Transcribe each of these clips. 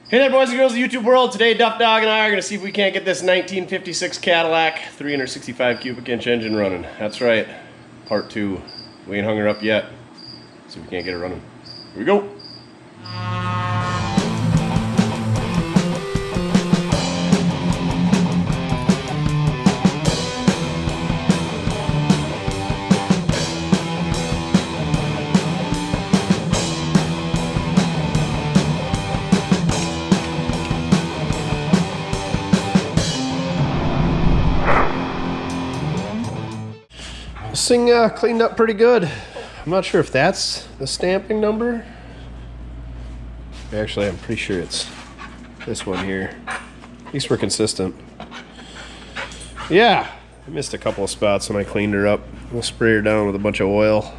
Hey there, boys and girls of the YouTube world. Today, Duff Dog and I are going to see if we can't get this 1956 Cadillac 365 cubic inch engine running. That's right, part 2. We ain't hung her up yet. See if we can't get her running. Here we go. This thing cleaned up pretty good. I'm not sure if that's the stamping number. Actually, I'm pretty sure it's this one here. At least we're consistent. Yeah, I missed a couple of spots when I cleaned her up. We'll spray her down with a bunch of oil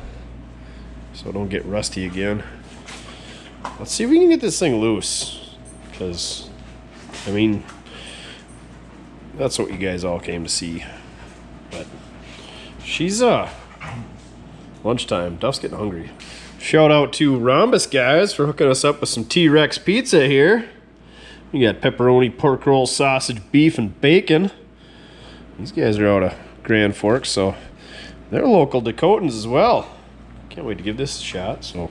so it don't get rusty again. Let's see if we can get this thing loose, because, I mean, that's what you guys all came to see. But she's lunchtime. Duff's getting hungry. Shout out to Rhombus guys for hooking us up with some T-Rex pizza here. We got pepperoni, pork roll, sausage, beef, and bacon. These guys are out of Grand Forks, so they're local Dakotans as well. Can't wait to give this a shot. So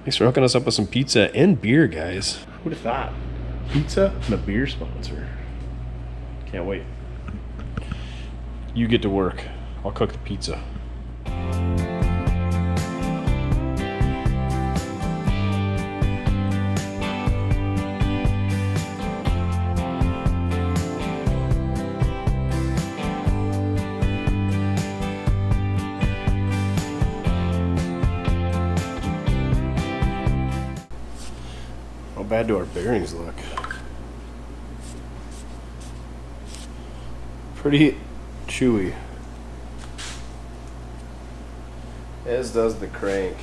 thanks for hooking us up with some pizza and beer, guys. Who'd have thought? Pizza and a beer sponsor. Can't wait. You get to work. I'll cook the pizza. How bad do our bearings look? Pretty chewy. As does the crank.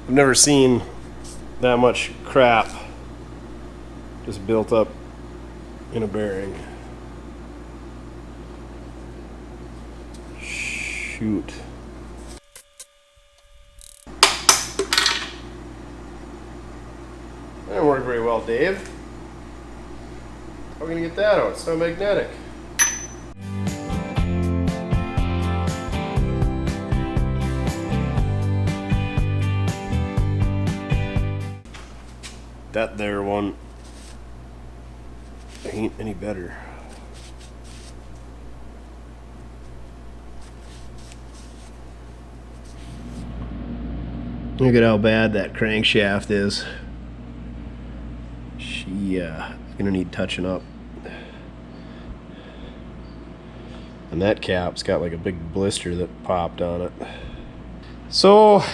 I've never seen that much crap just built up in a bearing. Shoot. That didn't work very well, Dave. How are we gonna get that out? It's not magnetic. That there one ain't any better. Look at how bad that crankshaft is. She gonna need touching up. And that cap's got like a big blister that popped on it. So,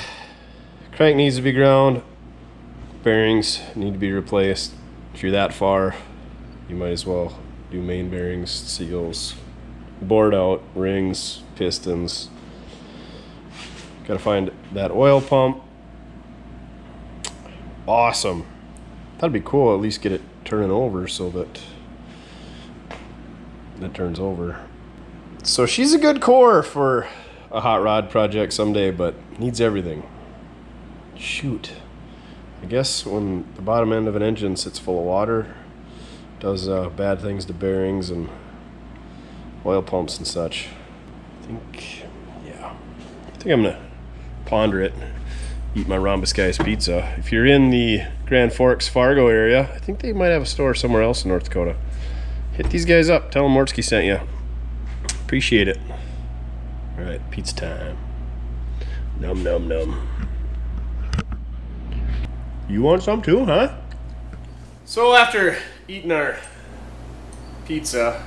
crank needs to be ground. Bearings need to be replaced. If you're that far, you might as well do main bearings, seals, board out, rings, pistons. Gotta find that oil pump. Awesome. That'd be cool, at least get it turning over so that it turns over. So she's a good core for a hot rod project someday, but needs everything. Shoot. I guess when the bottom end of an engine sits full of water, does bad things to bearings and oil pumps and such. I think I'm gonna ponder it, eat my Rhombus guys pizza. If you're in the Grand Forks, Fargo area, I think they might have a store somewhere else in North Dakota. Hit these guys up, tell them Mortske sent you. Appreciate it. All right, pizza time. Num num num. You want some too, huh? So after eating our pizza,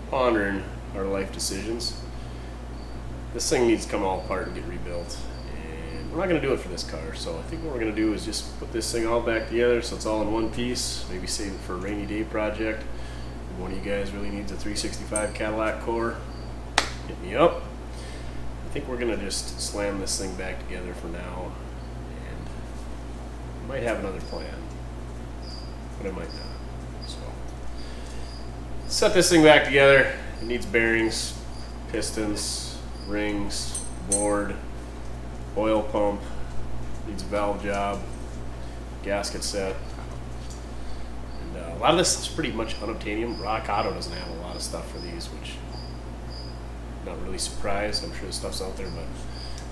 pondering our life decisions, this thing needs to come all apart and get rebuilt. And we're not gonna do it for this car, so I think what we're gonna do is just put this thing all back together so it's all in one piece, maybe save it for a rainy day project. If one of you guys really needs a 365 Cadillac core, hit me up. I think we're gonna just slam this thing back together for now. Might have another plan, but I might not. So, set this thing back together. It needs bearings, pistons, rings, board, oil pump, needs a valve job, gasket set. And a lot of this is pretty much unobtainium. Rock Auto doesn't have a lot of stuff for these, which I'm not really surprised. I'm sure the stuff's out there, but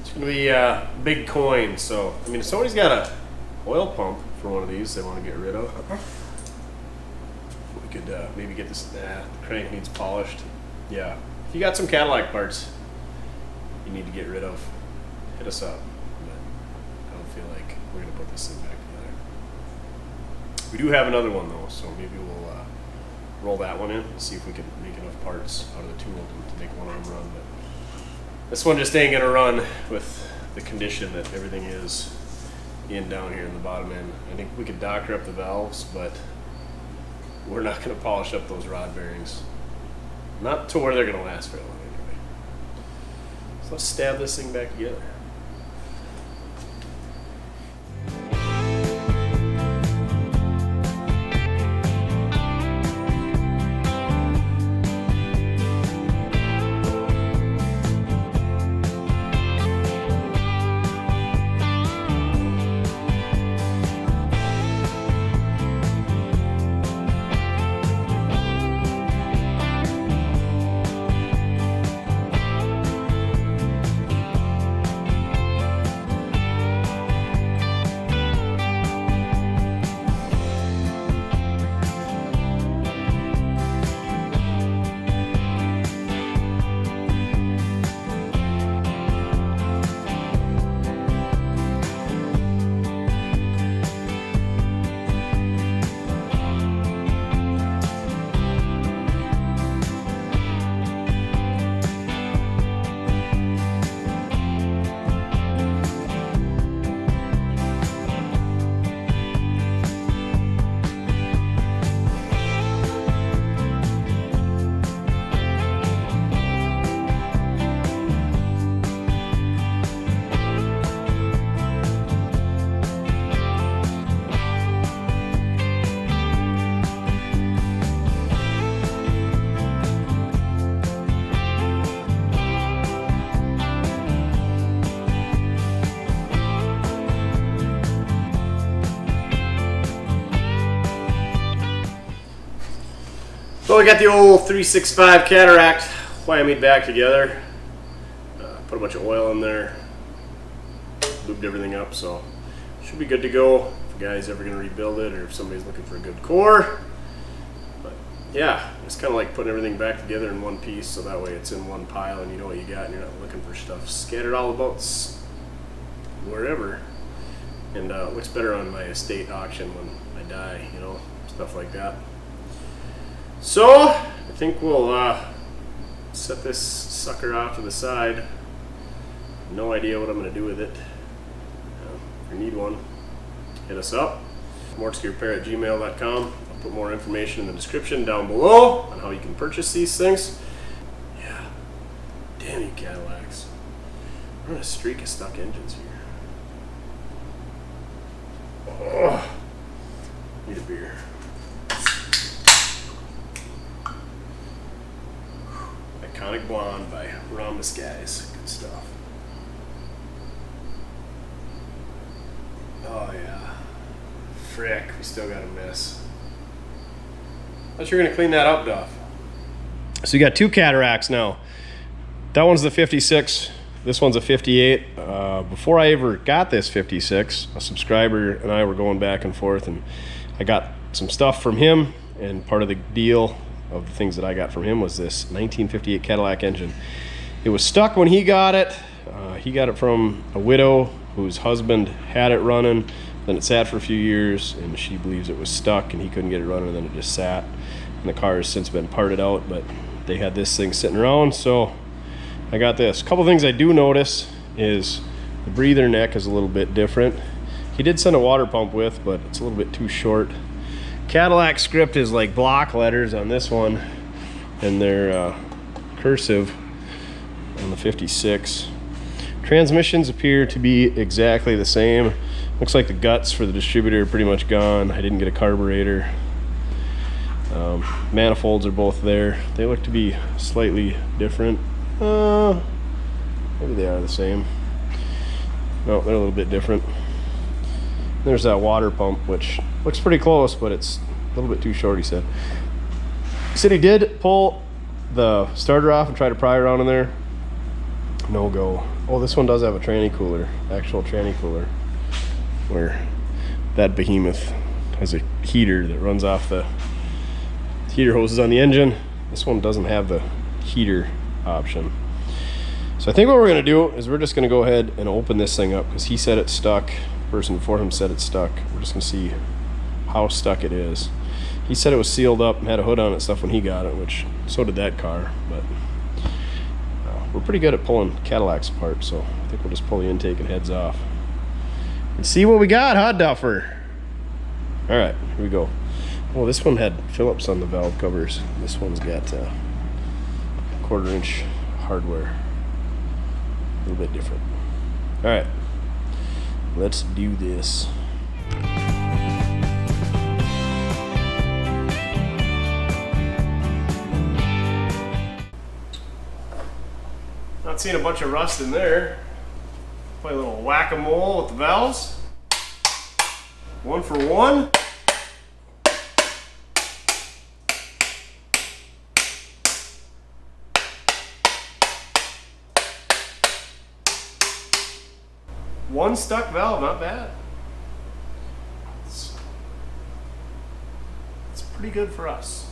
it's going to be a big coin. So, I mean, if somebody's got a oil pump for one of these they want to get rid of, we could maybe get this. The crank needs polished. Yeah, if you got some Cadillac parts you need to get rid of, hit us up. But I don't feel like we're going to put this thing back together. We do have another one though, so maybe we'll roll that one in and see if we can make enough parts out of the tool to make one of them run. But this one just ain't going to run with the condition that everything is in down here in the bottom end. I think we could doctor up the valves, but we're not going to polish up those rod bearings. Not to where they're going to last very long anyway. So let's stab this thing back together. So we got the old 365 Cadillac whammied back together. Put a bunch of oil in there, lubed everything up, so should be good to go if the guy's ever going to rebuild it or if somebody's looking for a good core. But yeah, it's kind of like putting everything back together in one piece, so that way it's in one pile and you know what you got and you're not looking for stuff scattered all about wherever. And it looks better on my estate auction when I die, you know, stuff like that. So I think we'll set this sucker off to the side. No idea what I'm going to do with it. If you need one, hit us up. mortskerepair@gmail.com. I'll put more information in the description down below on how you can purchase these things. Yeah, damn you Cadillacs. We're on a streak of stuck engines here. Oh, need a beer. Iconic Blonde by Rhombus Guys. Good stuff. Oh yeah. Frick, we still got a mess. Thought you were gonna clean that up, Duff. So you got two Cadillacs now. That one's the 56. This one's a 58. Before I ever got this 56, a subscriber and I were going back and forth, and I got some stuff from him, and part of the deal of the things that I got from him was this 1958 Cadillac engine. It was stuck when he got it. He got it from a widow whose husband had it running. Then it sat for a few years, and she believes it was stuck and he couldn't get it running, and then it just sat. And the car has since been parted out, but they had this thing sitting around, so I got this. A couple things I do notice is the breather neck is a little bit different. He did send a water pump with, but it's a little bit too short. Cadillac script is like block letters on this one, and they're cursive on the 56. Transmissions appear to be exactly the same. Looks like the guts for the distributor are pretty much gone. I didn't get a carburetor. Manifolds are both there. They look to be slightly different. Maybe they are the same. No, they're a little bit different. There's that water pump, which looks pretty close, but it's a little bit too short, he said. He said he did pull the starter off and try to pry around in there. No go. Oh, this one does have a tranny cooler, actual tranny cooler, where that behemoth has a heater that runs off the heater hoses on the engine. This one doesn't have the heater option. So I think what we're gonna do is we're just gonna go ahead and open this thing up, because he said it's stuck. The person before him said it's stuck. We're just gonna see how stuck it is. He said it was sealed up and had a hood on it stuff when he got it, which so did that car, but we're pretty good at pulling Cadillacs apart, so I think we'll just pull the intake and heads off and see what we got, huh, Duffer? All right, here we go. Oh, this one had Phillips on the valve covers. This one's got 1/4 inch hardware. A little bit different. All right, let's do this. Not seeing a bunch of rust in there. Play a little whack-a-mole with the valves. 1 for 1. One stuck valve, not bad. It's pretty good for us.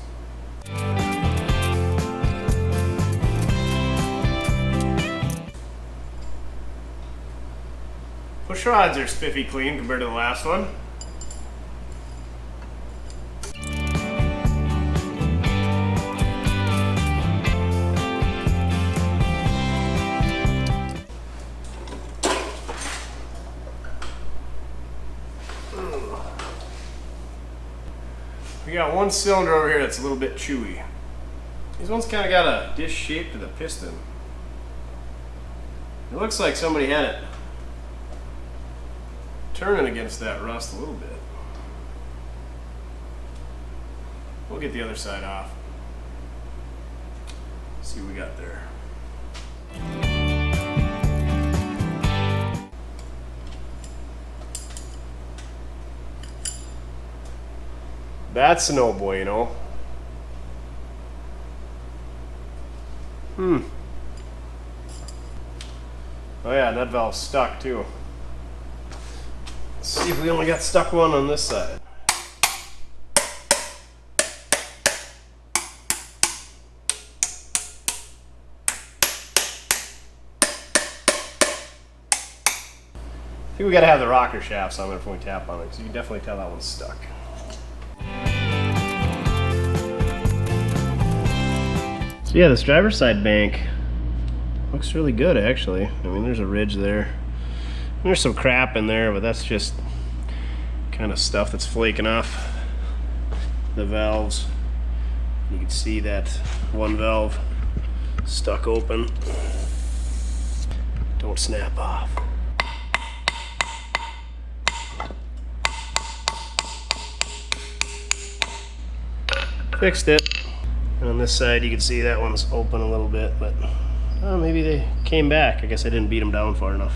Push rods are spiffy clean compared to the last one. We got one cylinder over here that's a little bit chewy. These ones kind of got a dish shape to the piston. It looks like somebody had it turning against that rust a little bit. We'll get the other side off. See what we got there. That's no bueno. Oh yeah, that valve's stuck too. Let's see if we only got stuck one on this side. I think we gotta have the rocker shafts on there before we tap on it, because you can definitely tell that one's stuck. So yeah, this driver's side bank looks really good actually. I mean, there's a ridge there. There's some crap in there, but that's just kind of stuff that's flaking off the valves. You can see that one valve stuck open. Don't snap off. Fixed it. And on this side you can see that one's open a little bit, but maybe they came back. I guess I didn't beat them down far enough.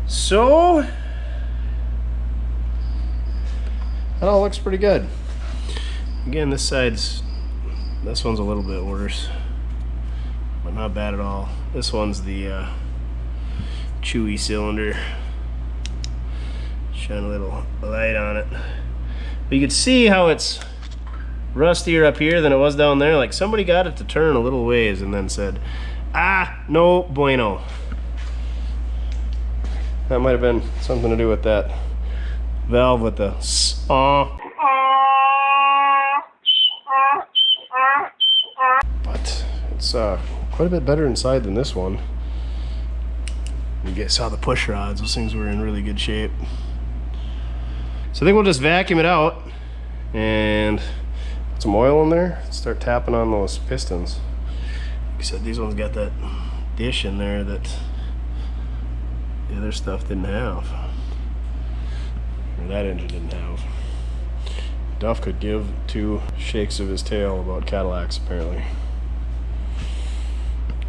So that all looks pretty good. Again, this one's a little bit worse, but not bad at all. This one's the chewy cylinder. Shine a little light on it. But you can see how it's rustier up here than it was down there. Like somebody got it to turn a little ways and then said, no bueno. That might have been something to do with that valve with the but it's quite a bit better inside than this one. You guys saw the push rods. Those things were in really good shape. So I think we'll just vacuum it out and put some oil in there, start tapping on those pistons. Like I said, these ones got that dish in there that the other stuff didn't have, or that engine didn't have. Duff could give 2 shakes of his tail about Cadillacs apparently.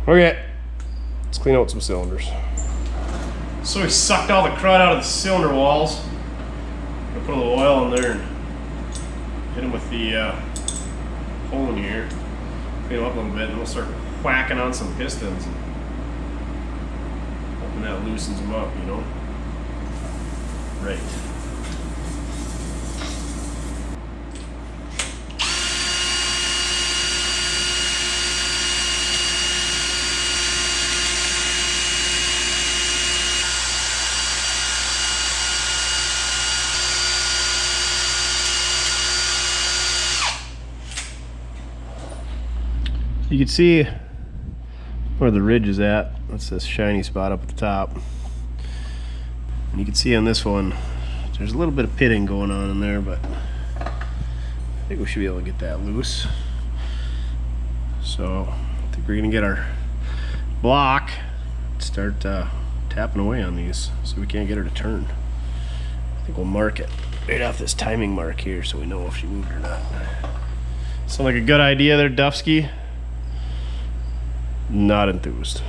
Okay, let's clean out some cylinders. So we sucked all the crud out of the cylinder walls. We'll put a little oil in there and hit them with the hole in here. Clean them up a little bit, and we'll start whacking on some pistons. Hoping that loosens them up, you know? Right. You can see where the ridge is at. That's this shiny spot up at the top. And you can see on this one, there's a little bit of pitting going on in there, but I think we should be able to get that loose. So I think we're gonna get our block and start tapping away on these so we can't get her to turn. I think we'll mark it right off this timing mark here so we know if she moved or not. Sound like a good idea there, Duffsky? Not enthused.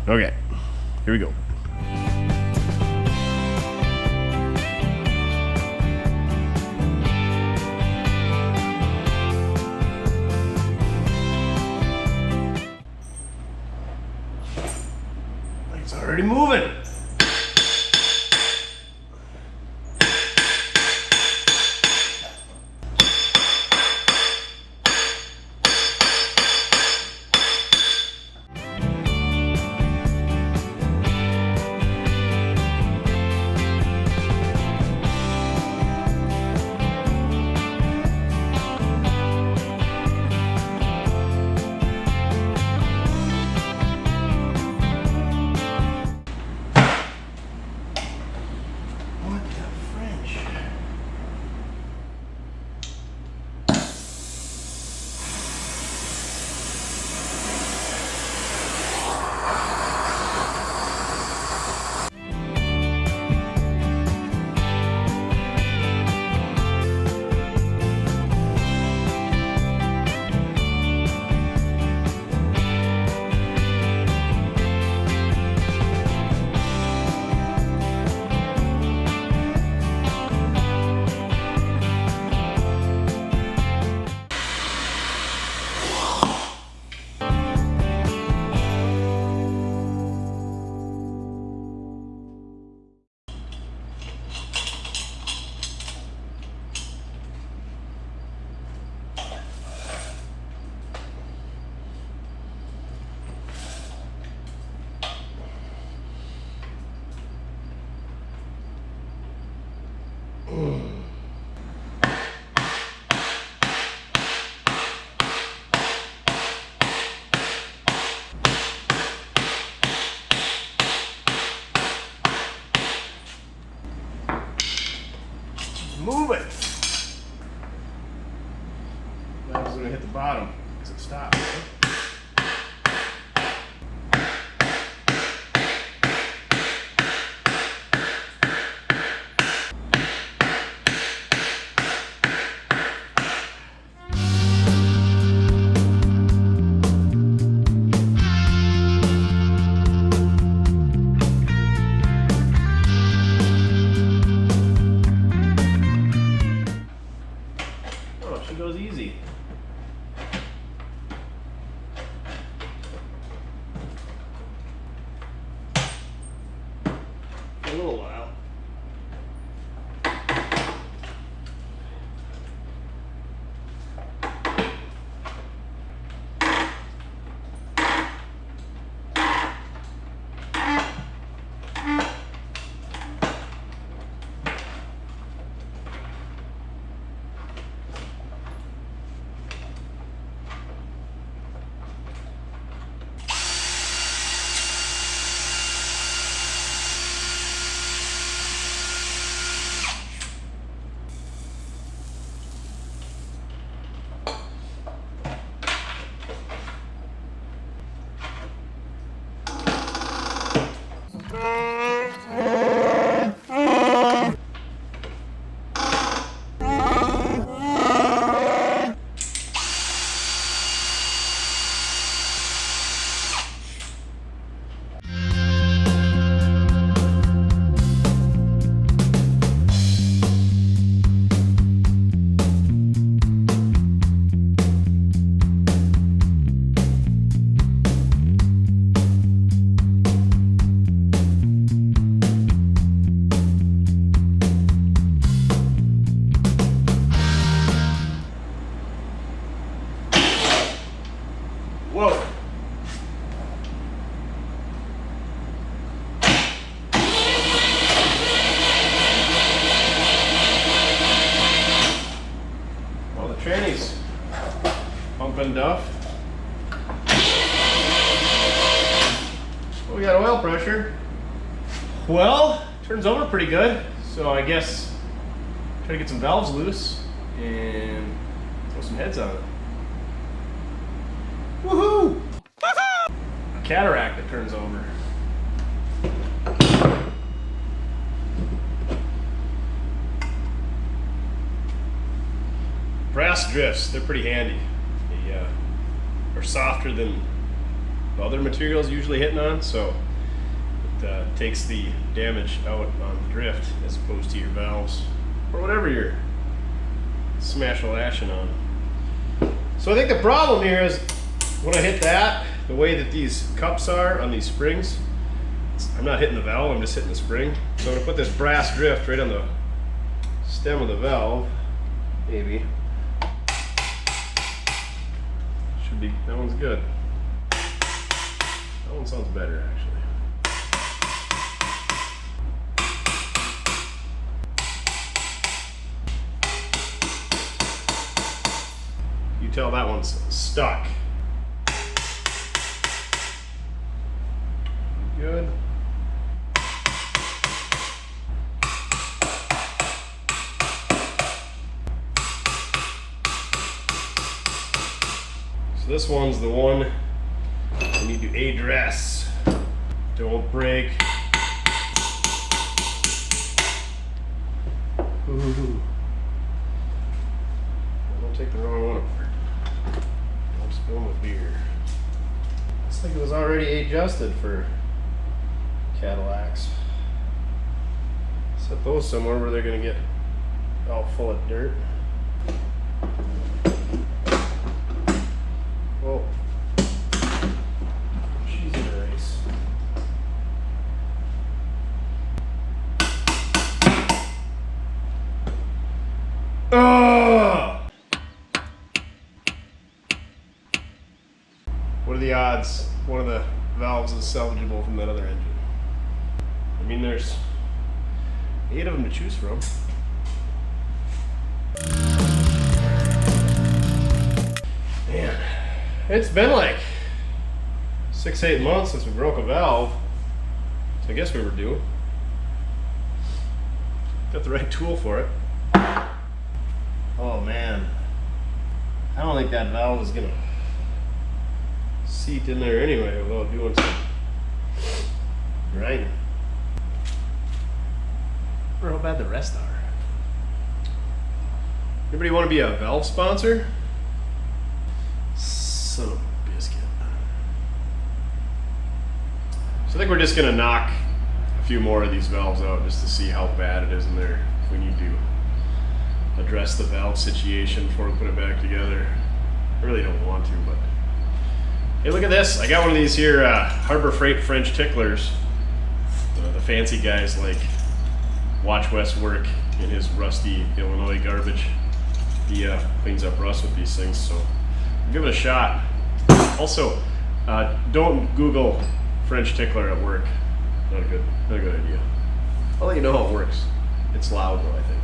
Okay, here we go. It's already moving. Move it. That was gonna hit the bottom because it stopped. Right? and Duff. Oh, we got oil pressure. Well, turns over pretty good. So I guess try to get some valves loose and throw some heads on it. Woohoo! A cataract that turns over. Brass drifts, they're pretty handy. They are softer than the other materials usually hitting on, so it takes the damage out on the drift as opposed to your valves or whatever you're smash-a-lashing on. So I think the problem here is when I hit that, the way that these cups are on these springs, I'm not hitting the valve, I'm just hitting the spring. So I'm going to put this brass drift right on the stem of the valve, maybe. Should be, that one's good. That one sounds better actually. You tell that one's stuck. Good. So this one's the one you need to address. Don't break. Ooh. Don't take the wrong one apart. I'm spilling with beer. Looks like it was already adjusted for Cadillacs. Set those somewhere where they're gonna get all full of dirt. Whoa. She's in a race. Oh! What are the odds one of the valves is salvageable from that other engine? I mean, there's 8 of them to choose from. Man, it's been like 6-8 months since we broke a valve. So I guess we were due. Got the right tool for it. Oh man, I don't think that valve is gonna seat in there anyway without doing some grinding. I wonder how bad the rest are. Anybody want to be a valve sponsor? Son of a biscuit. So I think we're just gonna knock a few more of these valves out just to see how bad it is in there. If we need to address the valve situation before we put it back together. I really don't want to, but hey, look at this. I got one of these here Harbor Freight French ticklers. The fancy guys like Watch West work in his rusty Illinois garbage. He cleans up rust with these things, so give it a shot. Also, don't Google French tickler at work. Not a good idea. I'll let you know how it works. It's loud though, I think.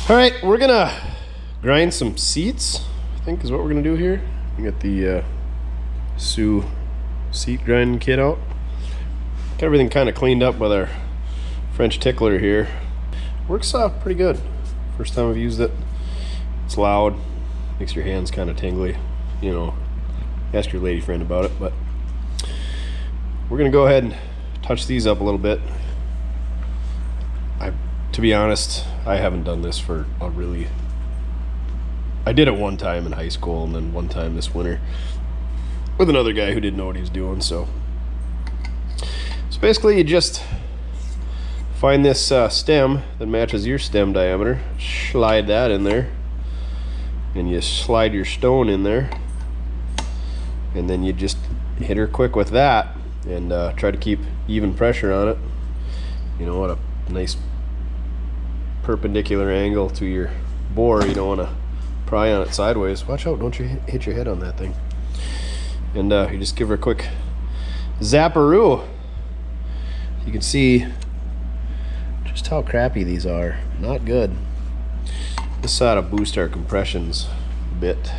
All right, we're gonna grind some seats, I think is what we're gonna do here. We got the Sioux seat grinding kit out. Got everything kind of cleaned up with our French tickler here. Works pretty good. First time I've used it. It's loud, makes your hands kind of tingly. You know, ask your lady friend about it, but we're gonna go ahead and touch these up a little bit. To be honest, I haven't done this for a really... I did it one time in high school and then one time this winter with another guy who didn't know what he was doing. So basically you just find this stem that matches your stem diameter, slide that in there, and you slide your stone in there, and then you just hit her quick with that and try to keep even pressure on it. You know, at a nice perpendicular angle to your bore. You don't want to pry on it sideways. Watch out, don't you hit your head on that thing. And you just give her a quick zapperoo. You can see just how crappy these are. Not good. This ought to boost our compressions a bit.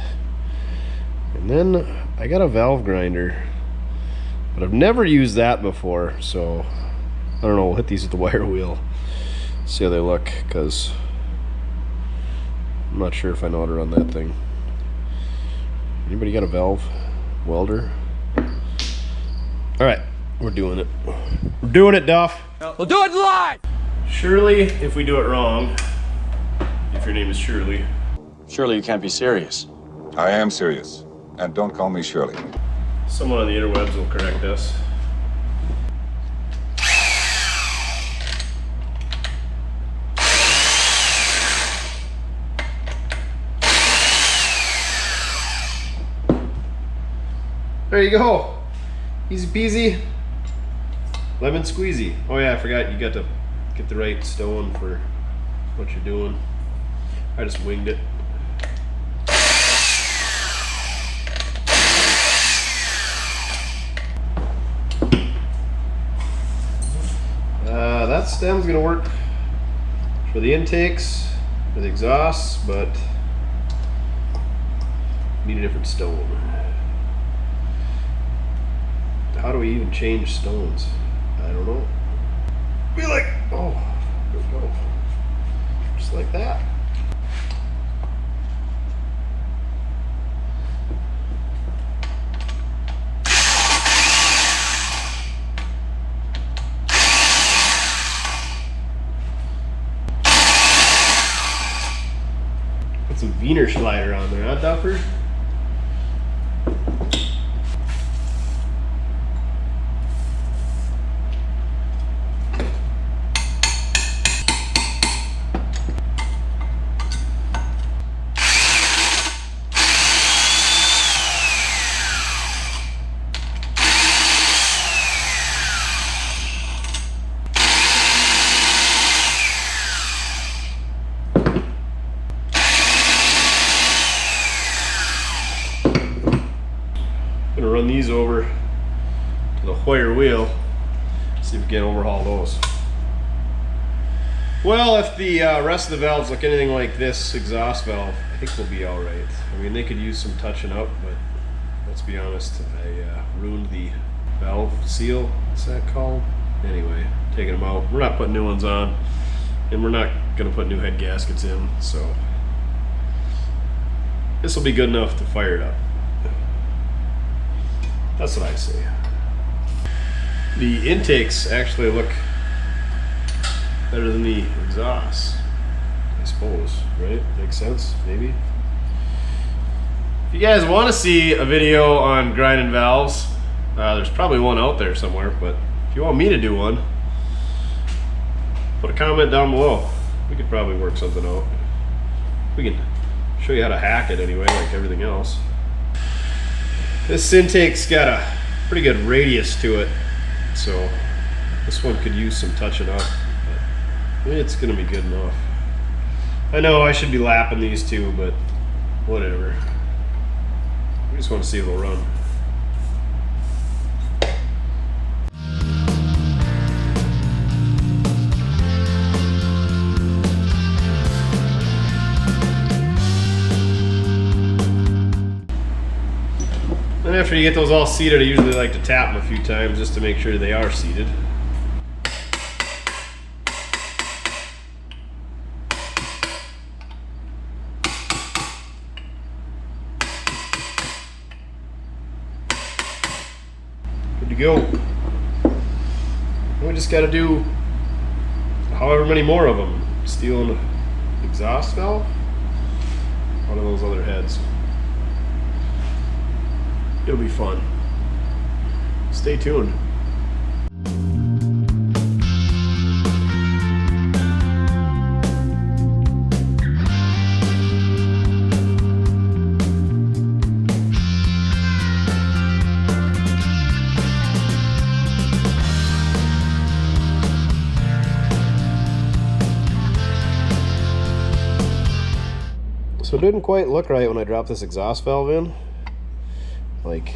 And then I got a valve grinder, but I've never used that before, so I don't know, we'll hit these with the wire wheel, see how they look, because I'm not sure if I know how to run that thing. Anybody got a valve welder? Alright, we're doing it. We're doing it, Duff. We'll do it live! Surely, if we do it wrong, if your name is Shirley. Surely you can't be serious. I am serious. And don't call me Shirley. Someone on the interwebs will correct us. There you go. Easy peasy. Lemon squeezy. Oh yeah, I forgot you got to get the right stone for what you're doing. I just winged it. That stem's gonna work for the intakes, for the exhausts, but need a different stone. How do we even change stones? I don't know. Be like, oh, there we go. Just like that. Put some Wiener Schneider on there, huh, Duffer? Gonna run these over to the Hoyer wheel, see if we can overhaul those. Well, if the rest of the valves look anything like this exhaust valve, I think we'll be all right. I mean, they could use some touching up, but let's be honest, I ruined the valve seal. What's that called? Anyway, taking them out. We're not putting new ones on, and we're not gonna put new head gaskets in, so this will be good enough to fire it up. That's what I say. The intakes actually look better than the exhausts, I suppose, right? Makes sense, maybe? If you guys want to see a video on grinding valves, there's probably one out there somewhere, but if you want me to do one, put a comment down below. We could probably work something out. We can show you how to hack it anyway, like everything else. This intake's got a pretty good radius to it, so this one could use some touching up, but it's gonna be good enough. I know I should be lapping these two, but whatever. We just want to see if they'll run. And after you get those all seated, I usually like to tap them a few times just to make sure they are seated. Good to go. And we just got to do however many more of them. Steal an exhaust valve, one of those other heads. It'll be fun. Stay tuned. So it didn't quite look right when I dropped this exhaust valve in. Like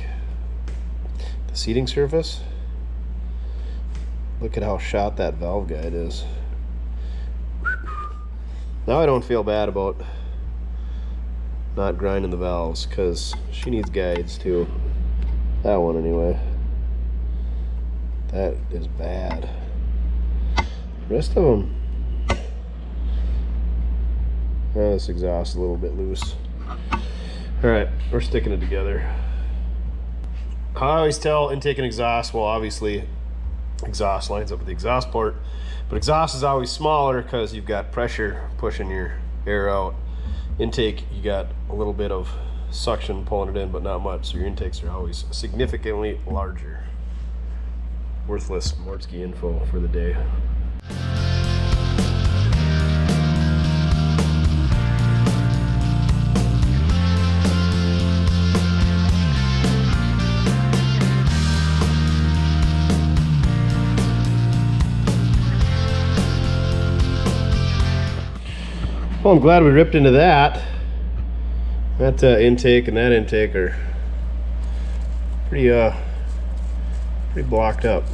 the seating surface. Look at how shot that valve guide is. Now I don't feel bad about not grinding the valves, because she needs guides too. That one anyway. That is bad. The rest of them, this exhaust is a little bit loose. Alright, we're sticking it together. I always tell intake and exhaust, well obviously exhaust lines up with the exhaust port, but exhaust is always smaller because you've got pressure pushing your air out. Intake, you got a little bit of suction pulling it in, but not much, so your intakes are always significantly larger. Worthless Mortske info for the day. Well, I'm glad we ripped into that. That intake and that intake are pretty blocked up.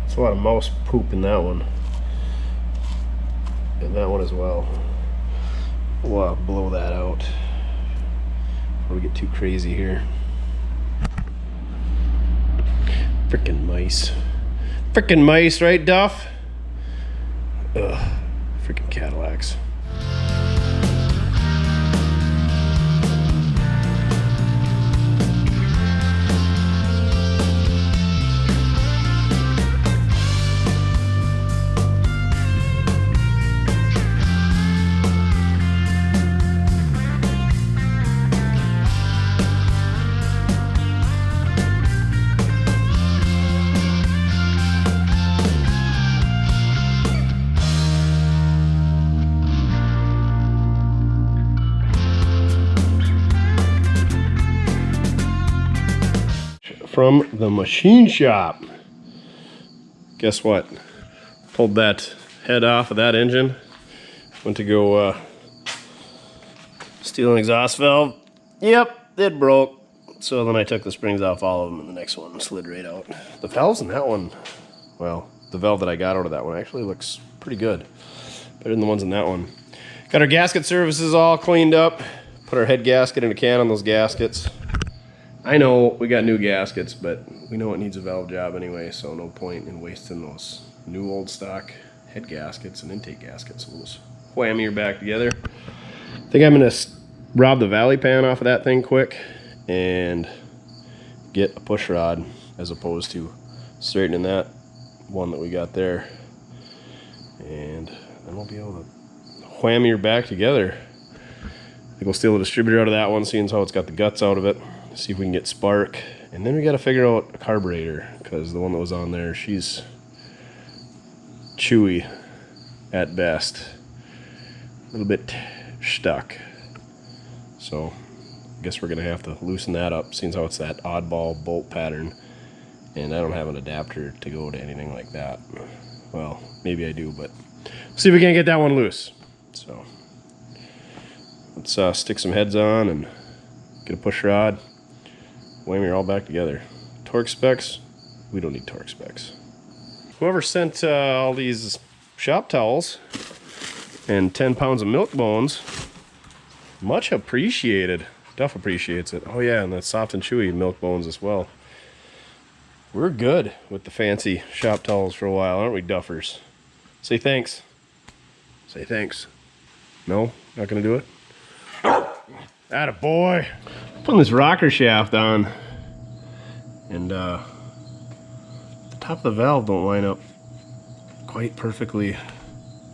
There's a lot of mouse poop in that one, and that one as well. We'll blow that out before we get too crazy here. Frickin' mice. Frickin' mice, right, Duff? Ugh. Freaking Cadillacs. From the machine shop. Guess what? Pulled that head off of that engine. Went to go steal an exhaust valve. Yep, it broke. So then I took the springs off all of them and the next one slid right out. The valves in that one, well, the valve that I got out of that one actually looks pretty good. Better than the ones in that one. Got our gasket services all cleaned up. Put our head gasket in a can on those gaskets. I know we got new gaskets, but we know it needs a valve job anyway, so no point in wasting those new old stock head gaskets and intake gaskets. We'll just whammy her back together. I think I'm gonna rob the valley pan off of that thing quick and get a push rod as opposed to straightening that one that we got there. And then we'll be able to whammy her back together. I think we'll steal the distributor out of that one, seeing as how it's got the guts out of it. See if we can get spark, and then we got to figure out a carburetor, because the one that was on there, she's chewy at best, a little bit stuck. So I guess we're gonna have to loosen that up, seeing as how it's that oddball bolt pattern, and I don't have an adapter to go to anything like that. Well, maybe I do, but see if we can't get that one loose. So let's stick some heads on and get a push rod. Whammy her all back together. Torque specs, we don't need torque specs. Whoever sent all these shop towels and 10 pounds of milk bones, much appreciated. Duff appreciates it. Oh yeah, and that soft and chewy milk bones as well. We're good with the fancy shop towels for a while, aren't we, Duffers? Say thanks. Say thanks. No? Not gonna do it? Atta boy. Putting this rocker shaft on, and the top of the valve don't line up quite perfectly.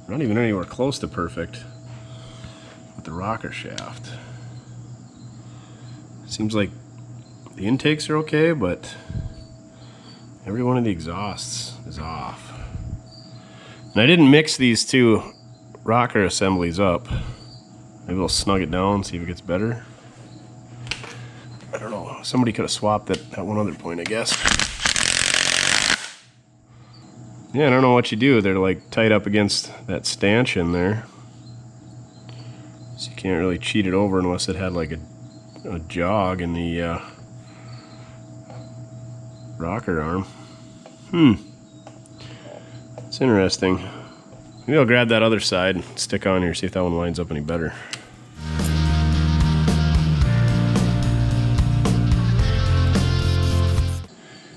Not even anywhere close to perfect with the rocker shaft. Seems like the intakes are okay, but every one of the exhausts is off. And I didn't mix these two rocker assemblies up. Maybe we'll snug it down, see if it gets better. I don't know. Somebody could have swapped it at one other point, I guess. Yeah, I don't know what you do. They're like tight up against that stanchion there. So you can't really cheat it over unless it had like a jog in the rocker arm. It's interesting. Maybe I'll grab that other side, stick on here, see if that one lines up any better.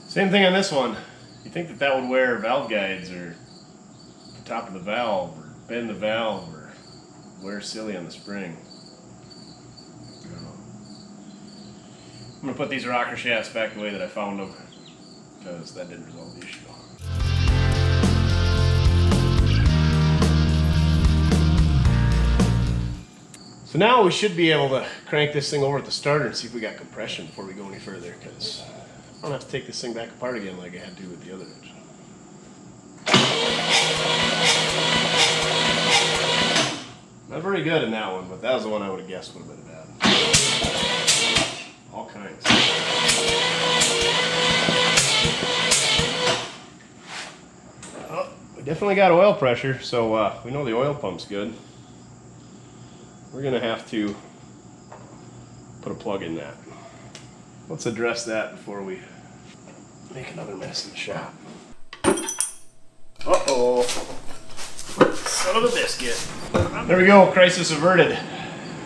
Same thing on this one. You think that would wear valve guides or the top of the valve or bend the valve or wear silly on the spring. I don't know. I'm going to put these rocker shafts back the way that I found them because that didn't resolve the issue. So now we should be able to crank this thing over at the starter and see if we got compression before we go any further, because I don't have to take this thing back apart again like I had to with the other engine. Not very good in that one, but that was the one I would have guessed would have been bad. All kinds. Well, we definitely got oil pressure, so we know the oil pump's good. We're going to have to put a plug in that. Let's address that before we make another mess in the shop. Uh-oh. Son of a biscuit. There we go, crisis averted.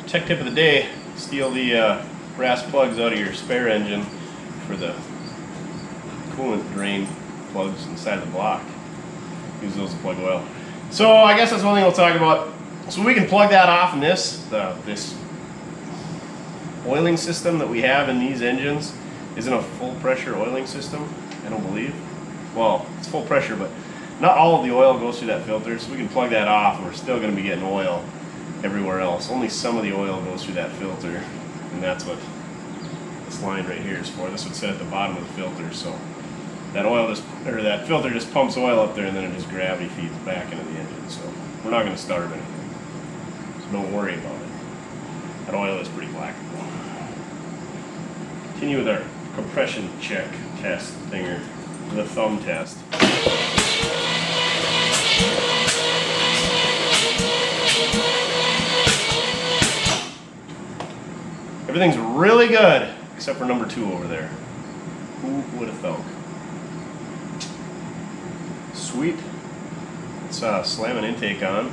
Tech tip of the day, steal the brass plugs out of your spare engine for the coolant drain plugs inside the block. Use those to plug oil. So I guess that's one thing we'll talk about. So we can plug that off in this oiling system that we have in these engines isn't a full pressure oiling system, I don't believe. Well, it's full pressure, but not all of the oil goes through that filter, so we can plug that off and we're still going to be getting oil everywhere else. Only some of the oil goes through that filter, and that's what this line right here is for. This would sit at the bottom of the filter, so that that filter just pumps oil up there and then it just gravity feeds back into the engine. So we're not going to starve anything. So don't worry about it. That oil is pretty black. Continue with our compression check test thinger, the thumb test. Everything's really good except for number 2 over there. Who would have thunk? Sweet. Let's slam an intake on.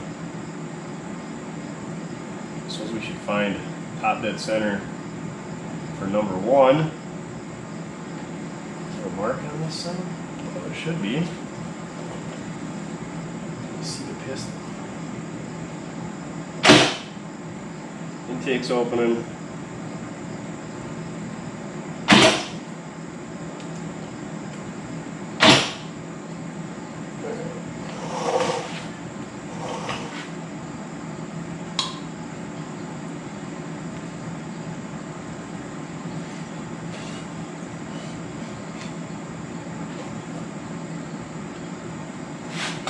So we should find top dead center for number 1. Is there a mark on this thing? Well, there should be. Let's see the piston. Intake's opening.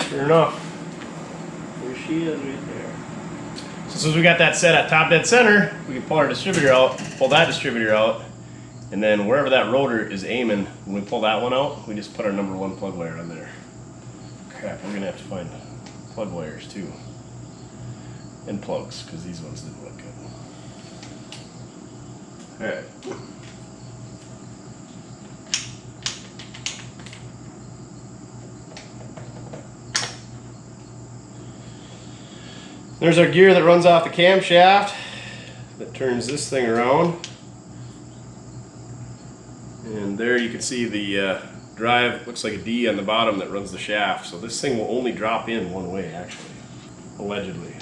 Sure enough, there she is right there. So since we got that set at top dead center, we can pull our distributor out, pull that distributor out, and then wherever that rotor is aiming, when we pull that one out, we just put our number 1 plug wire on there. Crap, we're gonna have to find plug wires too. And plugs, because these ones didn't look good. Alright. There's our gear that runs off the camshaft that turns this thing around. And there you can see the drive, looks like a D on the bottom that runs the shaft. So this thing will only drop in one way, actually, allegedly.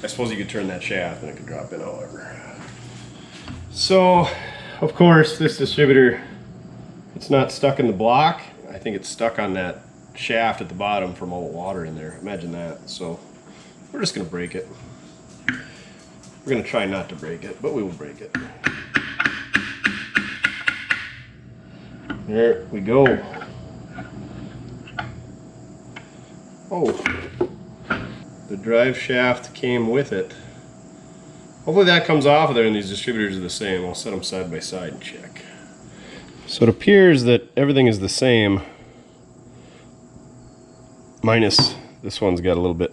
I suppose you could turn that shaft and it could drop in however. So, of course, this distributor, it's not stuck in the block. I think it's stuck on that shaft at the bottom from all the water in there. Imagine that. So we're just going to break it. We're going to try not to break it, but we will break it. There we go. Oh, the drive shaft came with it. Hopefully that comes off of there and these distributors are the same. I'll set them side by side and check. So it appears that everything is the same, minus this one's got a little bit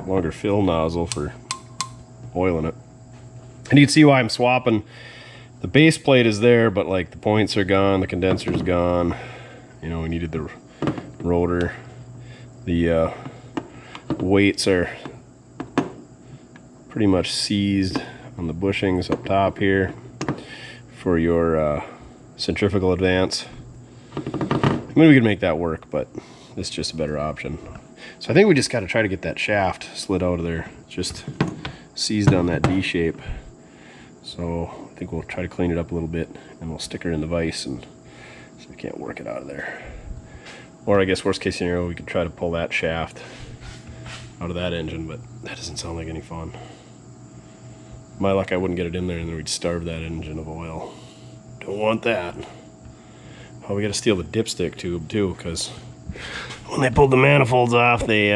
longer fill nozzle for oil in it. And you can see why I'm swapping. The base plate is there, but like the points are gone, the condenser's gone. You know, we needed the rotor. The weights are pretty much seized on the bushings up top here for your centrifugal advance. I mean, we could make that work, but it's just a better option. So I think we just got to try to get that shaft slid out of there. It's just seized on that D shape. So I think we'll try to clean it up a little bit, and we'll stick her in the vise, and so we can't work it out of there. Or I guess worst case scenario, we could try to pull that shaft out of that engine, but that doesn't sound like any fun. My luck, I wouldn't get it in there, and then we'd starve that engine of oil. Don't want that. Oh, we got to steal the dipstick tube too, because when they pulled the manifolds off, they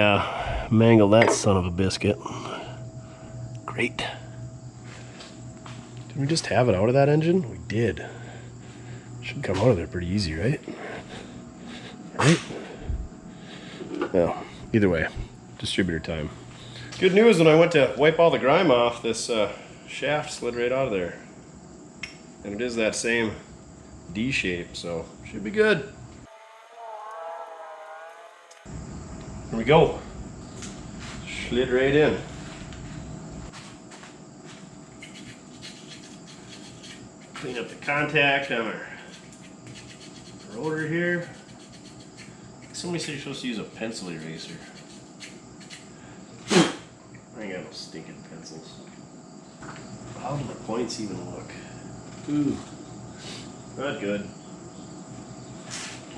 mangled that son of a biscuit. Great. Did we just have it out of that engine? We did. Should come out of there pretty easy, right? Right? Well, either way, distributor time. Good news, when I went to wipe all the grime off, this shaft slid right out of there. And it is that same D shape, so should be good. Here we go. Slid right in. Clean up the contact on our rotor here. Somebody said you're supposed to use a pencil eraser. I ain't got no stinking pencils. How do the points even look? Ooh, not good.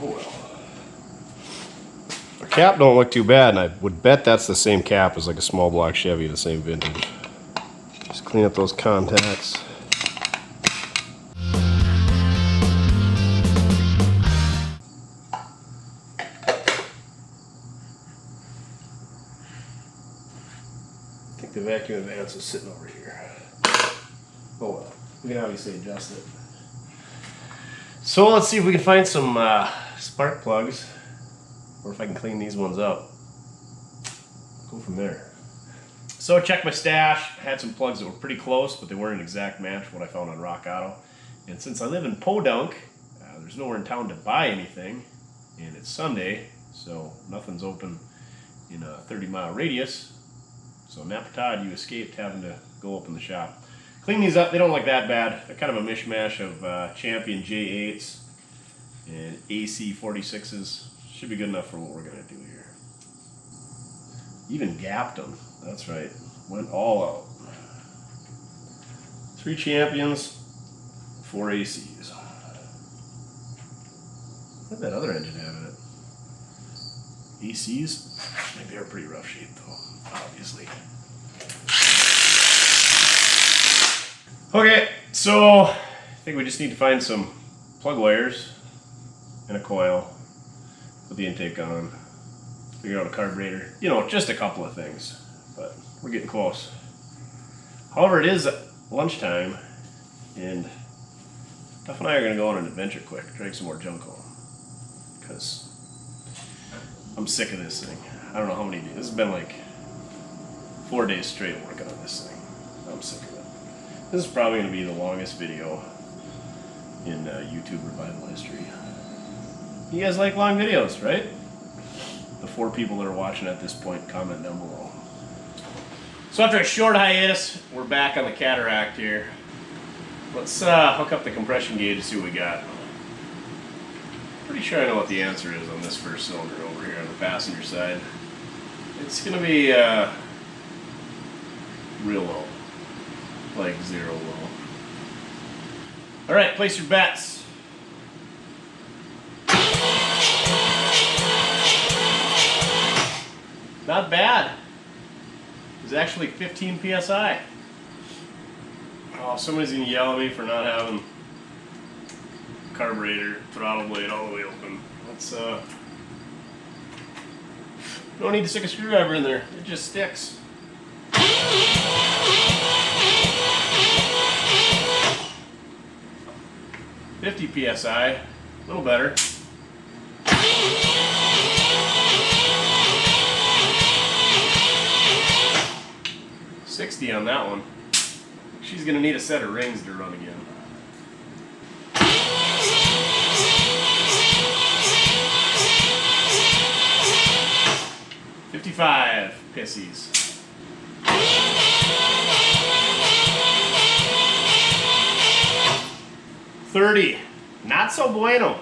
Oh well. The cap don't look too bad, and I would bet that's the same cap as like a small block Chevy, the same vintage. Just clean up those contacts. I think the vacuum advance is sitting over here. Oh well, we can obviously adjust it. So let's see if we can find some spark plugs, or if I can clean these ones up. Go from there. So I checked my stash, had some plugs that were pretty close, but they weren't an exact match what I found on Rock Auto. And since I live in Podunk, there's nowhere in town to buy anything, and it's Sunday, so nothing's open in a 30-mile radius. So Napatad, you escaped having to go open the shop. Clean these up, they don't look that bad. They're kind of a mishmash of Champion J8s and AC 46s. Should be good enough for what we're gonna do here. Even gapped them, that's right. Went all out. 3 Champions, 4 ACs. What did that other engine have in it? ACs? Maybe they're pretty rough shape though, obviously. Okay, so I think we just need to find some plug wires and a coil, put the intake on, figure out a carburetor, you know, just a couple of things, but we're getting close. However, it is lunchtime, and Duff and I are going to go on an adventure quick, drag some more junk home, because I'm sick of this thing. I don't know how many days. This has been like 4 days straight working on this thing. I'm sick of it. This is probably going to be the longest video in YouTube revival history. You guys like long videos, right? The 4 people that are watching at this point, comment down below. So after a short hiatus, we're back on the cataract here. Let's hook up the compression gauge and see what we got. Pretty sure I know what the answer is on this first cylinder over here on the passenger side. It's going to be real low. Like 0 low. Alright, place your bets. Not bad. It's actually 15 PSI. Oh, somebody's gonna yell at me for not having carburetor, throttle blade all the way open. Let's don't need to stick a screwdriver in there. It just sticks. 50 PSI, a little better. $60 on that one. She's gonna need a set of rings to run again. 45 pissies. $30. Not so bueno.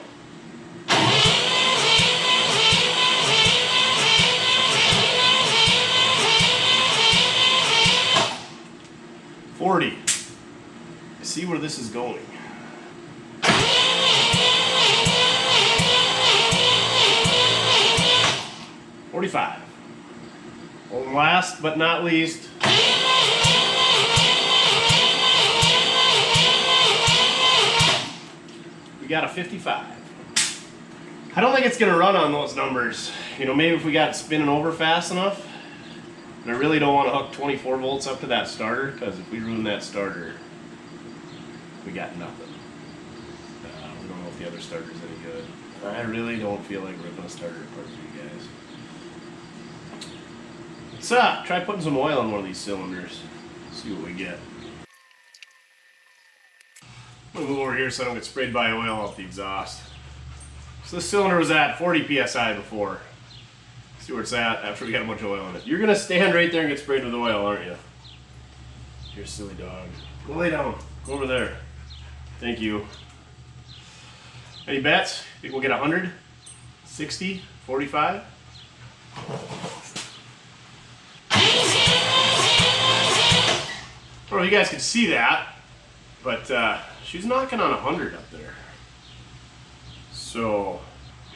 $40. I see where this is going. $45. And last but not least, we got a 55. I don't think it's going to run on those numbers. You know, maybe if we got it spinning over fast enough. And I really don't want to hook 24 volts up to that starter, because if we ruin that starter, we got nothing. We don't know if the other starter's any good. I really don't feel like ripping a starter apart for you guys. What's up? Try putting some oil in one of these cylinders. See what we get. I'm gonna move over here so I don't get sprayed by oil off the exhaust. So this cylinder was at 40 psi before. See where it's at after we got a bunch of oil in it. You're gonna stand right there and get sprayed with oil, aren't you? You're a silly dog. Go lay down. Go over there. Thank you. Any bets? Think we'll get 100? 60? 45? I don't know if you guys can see that, but she's knocking on 100 up there. So,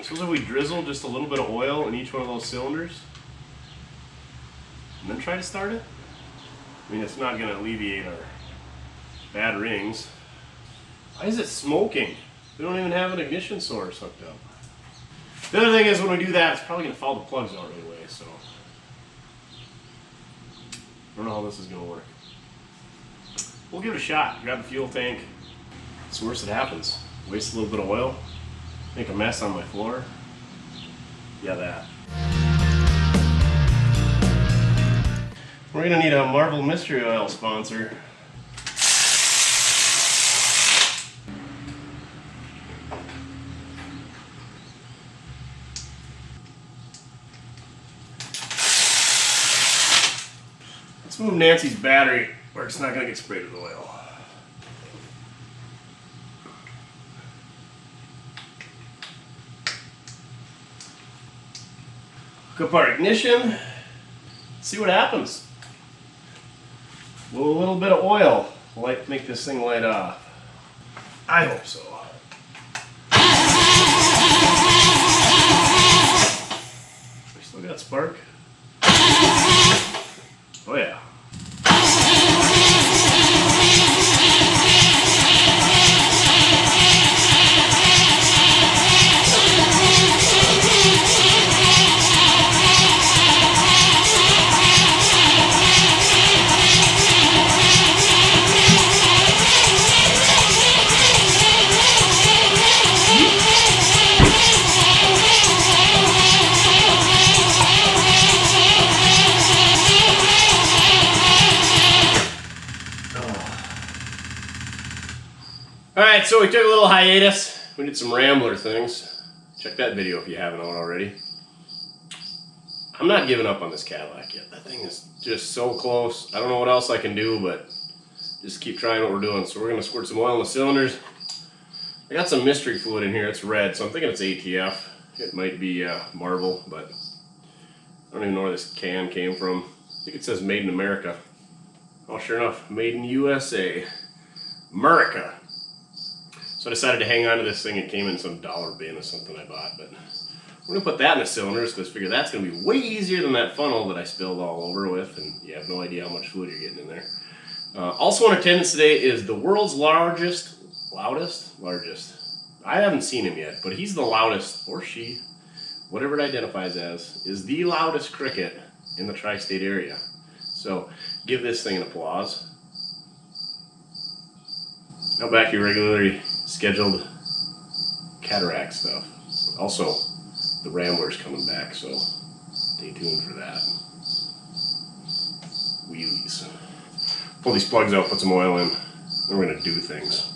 suppose if we drizzle just a little bit of oil in each one of those cylinders, and then try to start it? I mean, it's not going to alleviate our bad rings. Why is it smoking? We don't even have an ignition source hooked up. The other thing is, when we do that, it's probably going to foul the plugs out right away, so I don't know how this is going to work. We'll give it a shot. Grab the fuel tank. It's the worst that happens. Waste a little bit of oil. Make a mess on my floor. Yeah, that. We're gonna need a Marvel Mystery Oil sponsor. Let's move Nancy's battery where it's not gonna get sprayed with oil. Hook up our ignition, see what happens. A little bit of oil will make this thing light off. I hope so. We still got spark? Oh yeah. Alright, so we took a little hiatus. We did some Rambler things. Check that video if you haven't already. I'm not giving up on this Cadillac yet. That thing is just so close. I don't know what else I can do, but just keep trying what we're doing. So we're going to squirt some oil in the cylinders. I got some mystery fluid in here. It's red, so I'm thinking it's ATF. It might be Marvel, but I don't even know where this can came from. I think it says Made in America. Oh, sure enough, Made in USA. America. So I decided to hang on to this thing. It came in some dollar bin or something I bought, but we're going to put that in the cylinders because I figure that's going to be way easier than that funnel that I spilled all over with, and you have no idea how much fluid you're getting in there. Also in attendance today is the world's largest, I haven't seen him yet, but he's the loudest, or she, whatever it identifies as, is the loudest cricket in the tri-state area. So give this thing an applause. Now back to your regularly scheduled cataract stuff. Also, the Rambler's coming back, so stay tuned for that. Wheelies. Pull these plugs out, put some oil in, then we're going to do things.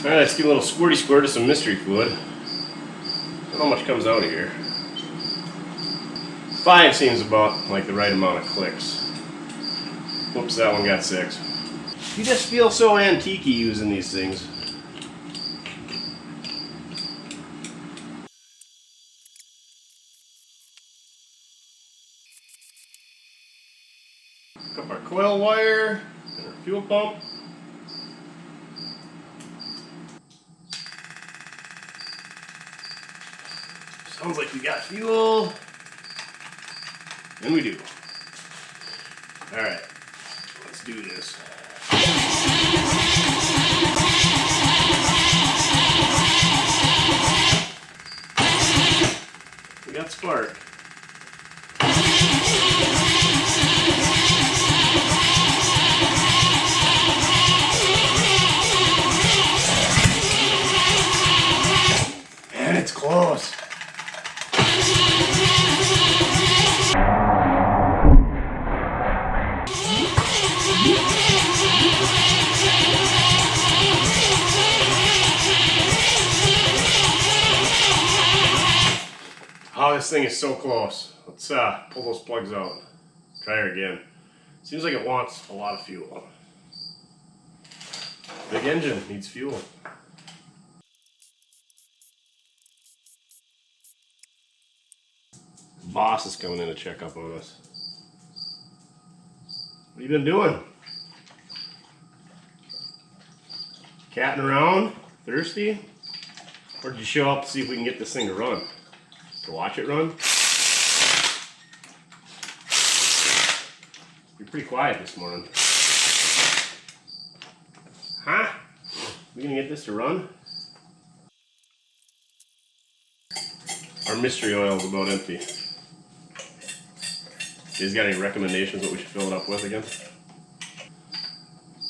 Alright, let's give a little squirty squirt of some mystery fluid. I don't know how much comes out of here. 5 seems about like the right amount of clicks. Whoops, that one got 6. You just feel so antique-y using these things. Hook up our coil wire and our fuel pump. Sounds like we got fuel. And we do. Alright, let's do this. We got spark. And it's close. Oh, this thing is so close. Let's pull those plugs out. Try her again. Seems like it wants a lot of fuel. Big engine needs fuel. Boss is coming in to check up on us. What have you been doing? Catting around? Thirsty? Or did you show up to see if we can get this thing to run? To watch it run? You're pretty quiet this morning. Huh? We gonna get this to run? Our mystery oil is about empty. You guys got any recommendations what we should fill it up with again?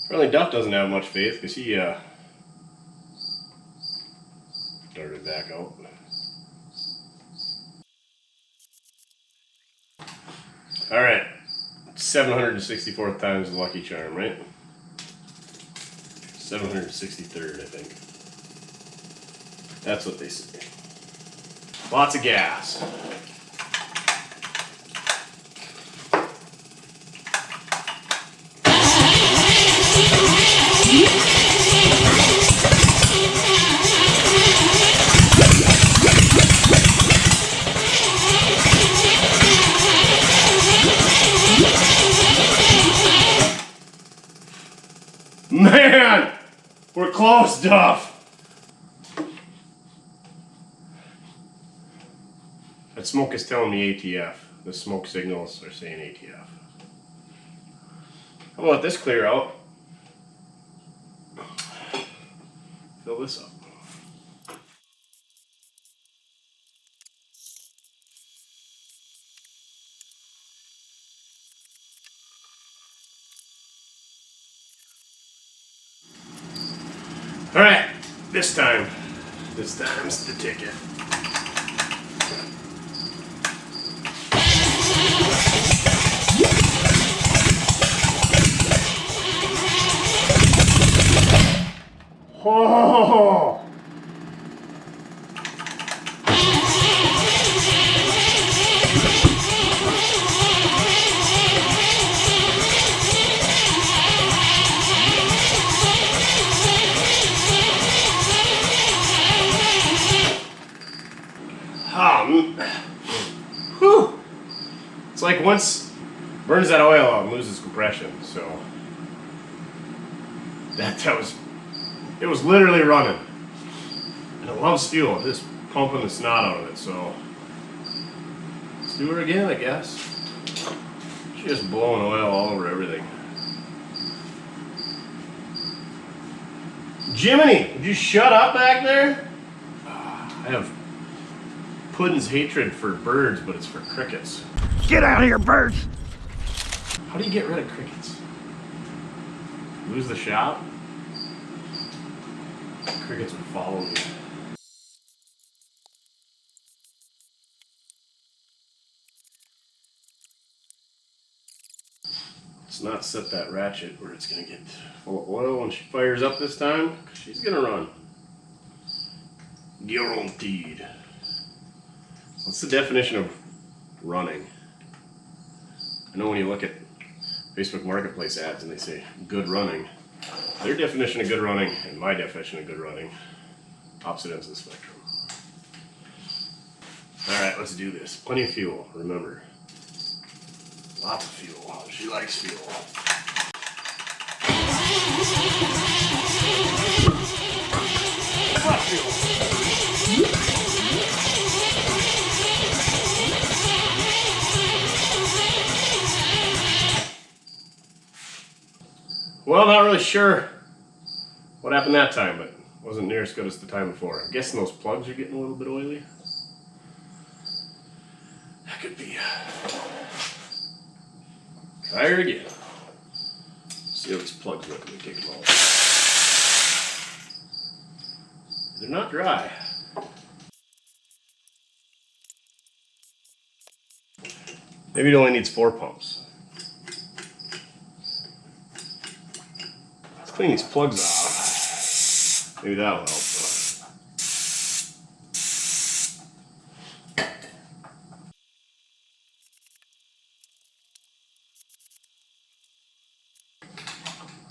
Apparently Duff doesn't have much faith because he started back out. Alright, 764th times the lucky charm, right? 763rd, I think. That's what they say. Lots of gas. Man! We're close, Duff! That smoke is telling me ATF. The smoke signals are saying ATF. How about this clear out? Fill this up. Alright, this time's the ticket. Oh! Whew. It's like once burns that oil out and loses compression, so it was literally running. And it loves fuel, just pumping the snot out of it, so let's do her again, I guess. She's just blowing oil all over everything. Jiminy, would you shut up back there? I have Puddin's hatred for birds, but it's for crickets. Get out of here, birds! How do you get rid of crickets? Lose the shop? Crickets would follow me. Let's not set that ratchet where it's going to get full of oil when she fires up this time. She's going to run. Guaranteed. What's the definition of running? I know when you look at Facebook Marketplace ads and they say good running, their definition of good running and my definition of good running, opposite ends of the spectrum. Alright, let's do this. Plenty of fuel, remember. Lots of fuel. She likes fuel. Well, not really sure what happened that time, but it wasn't near as good as the time before. I'm guessing those plugs are getting a little bit oily. That could be. Try her again. See how these plugs look when we take them off. They're not dry. Maybe it only needs 4 pumps. Let's clean these plugs off. Maybe that'll help.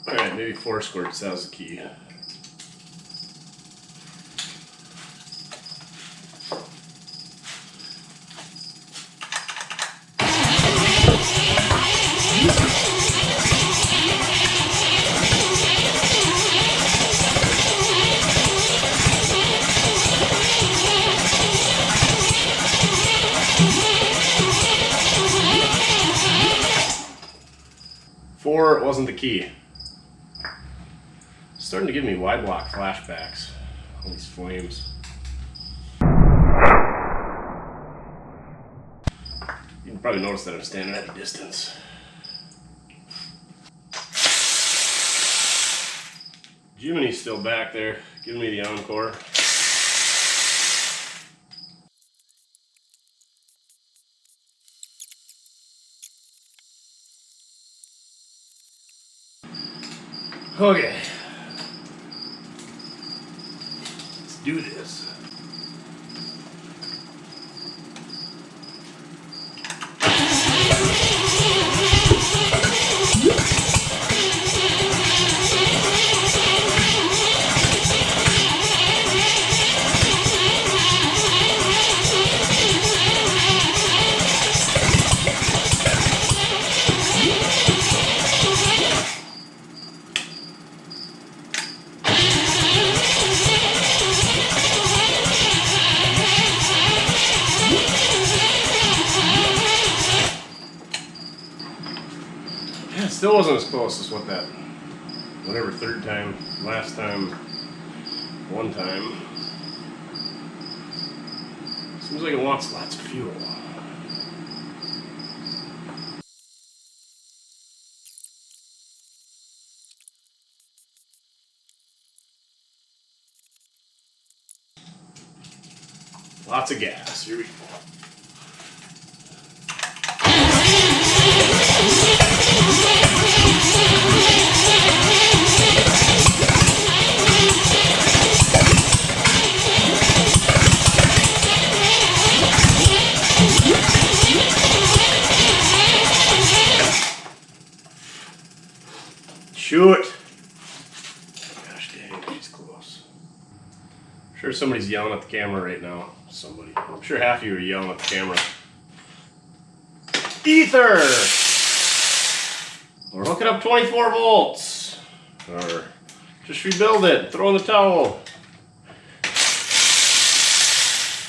Alright, maybe 4 squirts, that was the key. Four wasn't the key. It's starting to give me wide block flashbacks. All these flames. You can probably notice that I'm standing at a distance. Jiminy's still back there, giving me the encore. Okay. Let's do this. Still wasn't as close as what that, whatever, third time, last time, one time. Seems like it wants lots of fuel. Lots of gas. Here we go. Shoot! Gosh dang, she's close. I'm sure somebody's yelling at the camera right now. Somebody. I'm sure half of you are yelling at the camera. Ether! Or hook it up 24 volts. Or just rebuild it. Throw in the towel.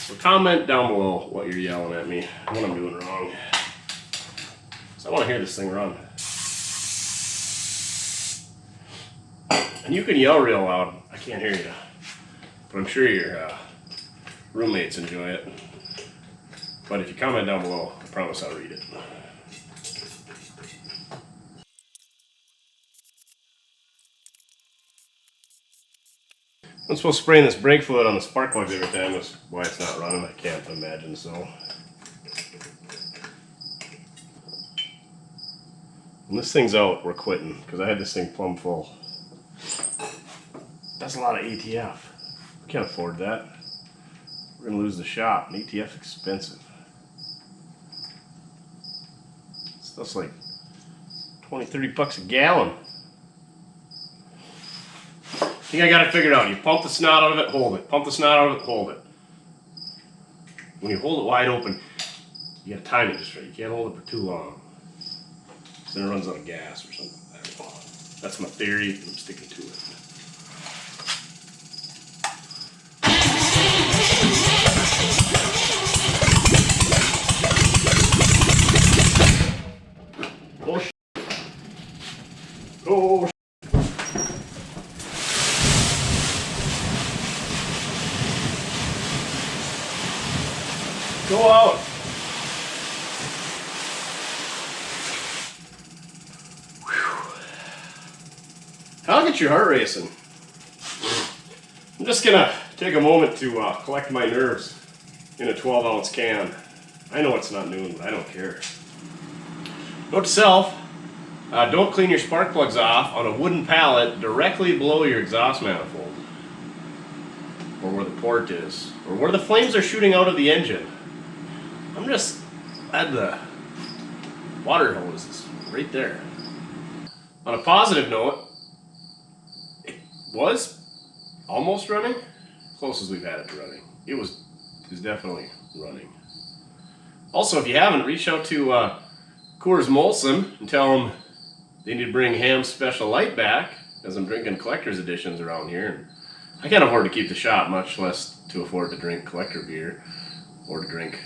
So comment down below what you're yelling at me. What I'm doing wrong. So I want to hear this thing run. And you can yell real loud. I can't hear you. But I'm sure your roommates enjoy it. But if you comment down below, I promise I'll read it. I'm supposed to spray this brake fluid on the spark plugs every time. That's why it's not running. I can't imagine so. When this thing's out, we're quitting, because I had this thing plumb full. That's a lot of ATF. We can't afford that. We're gonna lose the shop, and ATF's expensive. Stuff's like 20, 30 bucks a gallon. I think I got it figured out. You pump the snot out of it, hold it. Pump the snot out of it, hold it. When you hold it wide open, you gotta time it just right. You can't hold it for too long. Then it runs out of gas or something. I don't know. That's my theory, and I'm sticking to it. Oh shit. Oh shit. Go out. I'll get your heart racing. I'm just gonna take a moment to collect my nerves in a 12-ounce can. I know it's not noon, but I don't care. Note to self, don't clean your spark plugs off on a wooden pallet directly below your exhaust manifold, or where the port is, or where the flames are shooting out of the engine. I'm just at the water hose is right there. On a positive note, was almost running, close as we've had it to running. It was definitely running. Also, if you haven't, reach out to Coors Molson and tell them they need to bring Ham's Special Light back, as I'm drinking collector's editions around here. I can't afford to keep the shop, much less to afford to drink collector beer or to drink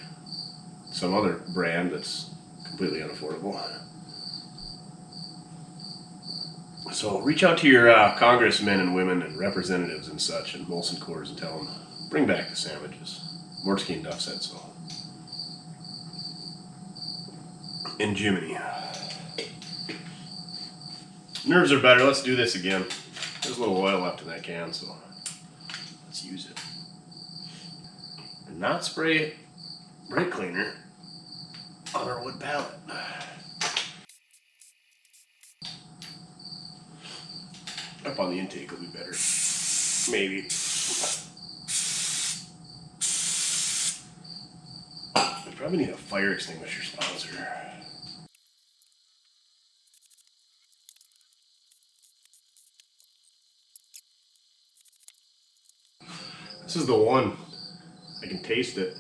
some other brand that's completely unaffordable. So reach out to your congressmen and women and representatives and such and Molson Coors and tell them, bring back the sandwiches. Mortske and Duff said so. And Jiminy. Nerves are better. Let's do this again. There's a little oil left in that can, so let's use it. And not spray brake cleaner on our wood pallet. Up on the intake will be better. Maybe. We probably need a fire extinguisher sponsor. This is the one. I can taste it.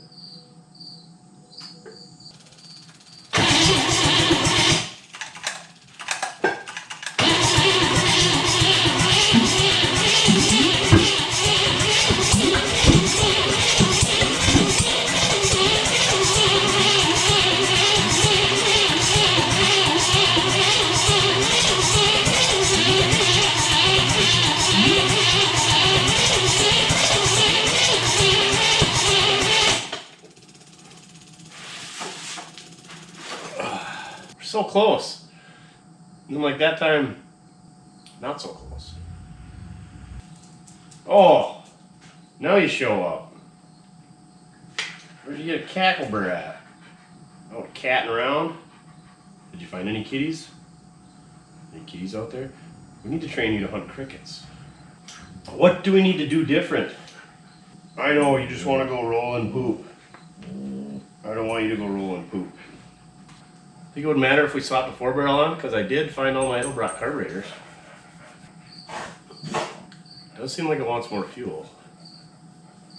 So close. And then like that time, not so close. Oh, now you show up. Where'd you get a cackleburr at? Oh, catting around? Did you find any kitties? Any kitties out there? We need to train you to hunt crickets. What do we need to do different? I know, you just want to go roll and poop. I don't want you to go roll and poop. Think it would matter if we swapped the 4-barrel on? Because I did find all my Edelbrock carburetors. It does seem like it wants more fuel.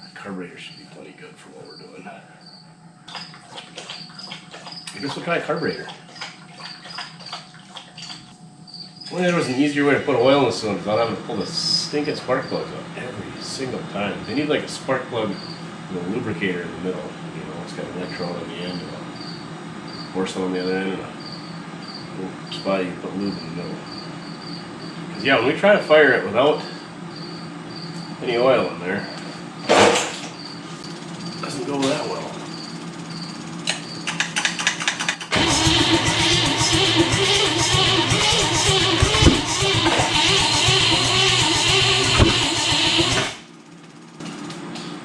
That carburetor should be plenty good for what we're doing. I guess we'll try a carburetor. Well, there was an easier way to put oil in the cylinder without having to pull the stinking spark plugs up every single time. They need like a spark plug with a lubricator in the middle. You know, it's got an electrode on the end and a force on the other end and a little spot you can put lube in the middle. Because yeah, when we try to fire it without any oil in there, it doesn't go that well.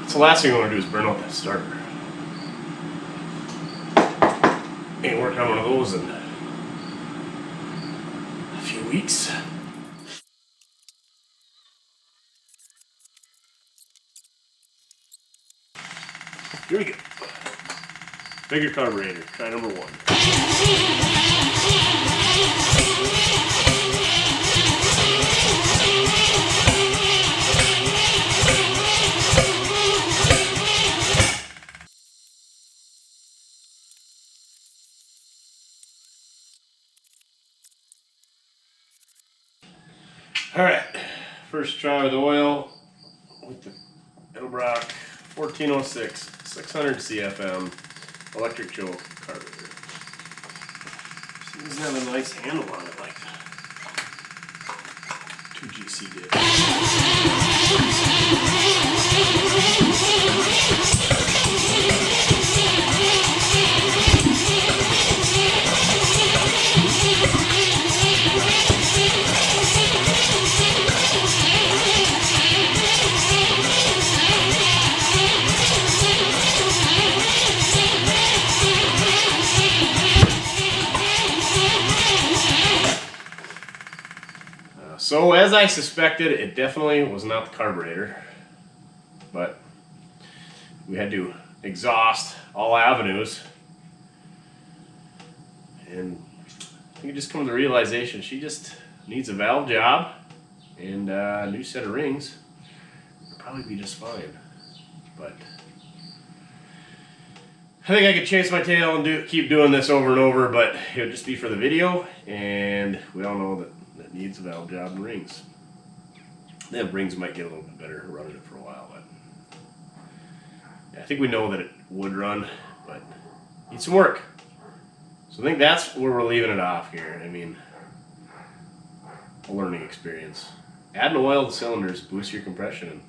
So the last thing we want to do is burn out that starter. Ain't working on one of those in few weeks. Here we go. Bigger carburetor, try number 1. Alright, first try with oil with the Edelbrock 1406 600 CFM electric choke carburetor. Seems to have a nice handle on it, like 2GC did. So as I suspected, it definitely was not the carburetor, but we had to exhaust all avenues, and I think it just come to the realization she just needs a valve job and a new set of rings. It'll probably be just fine, but I think I could chase my tail and keep doing this over and over, but it would just be for the video, and we all know that it needs a valve job and rings. The rings might get a little bit better running it for a while, but yeah, I think we know that it would run, but needs some work. So I think that's where we're leaving it off here. I mean, a learning experience. Adding oil to cylinders boosts your compression, and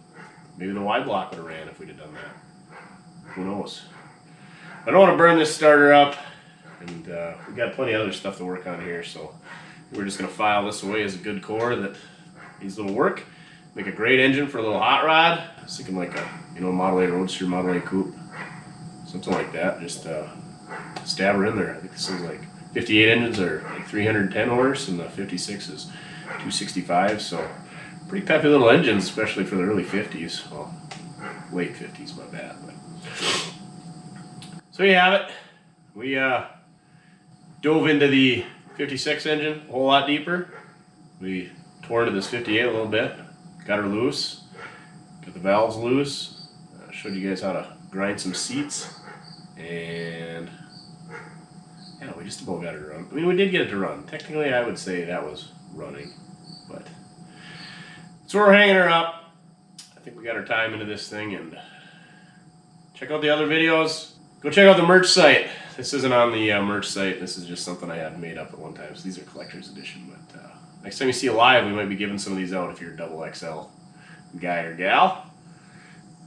maybe the Y block would have ran if we'd have done that. Who knows? I don't want to burn this starter up, and we've got plenty of other stuff to work on here, so we're just going to file this away as a good core that needs a little work. Make a great engine for a little hot rod. I was thinking like a, Model A Roadster, Model A Coupe, something like that. Just stab her in there. I think this is like 58 engines are like 310 horse, and the 56 is 265. So pretty peppy little engines, especially for the early 50s. Well, late 50s, my bad. But so you have it. We dove into the 56 engine a whole lot deeper. We tore into this 58 a little bit, got her loose, got the valves loose, showed you guys how to grind some seats, and yeah, we just about got it to run. I mean, we did get it to run. Technically, I would say that was running, but so we're hanging her up. I think we got our time into this thing, and check out the other videos. Go check out the merch site. This isn't on the merch site. This is just something I had made up at one time. So these are collector's edition. But next time you see a live, we might be giving some of these out if you're a double XL guy or gal.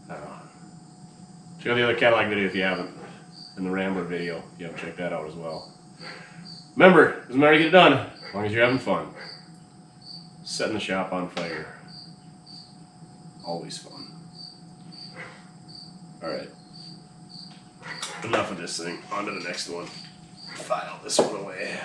Check out the other Cadillac video if you haven't. And the Rambler video. You haven't checked that out as well. Remember, doesn't matter to get it done as long as you're having fun. Setting the shop on fire. Always fun. Alright. Enough of this thing. On to the next one. File this one away.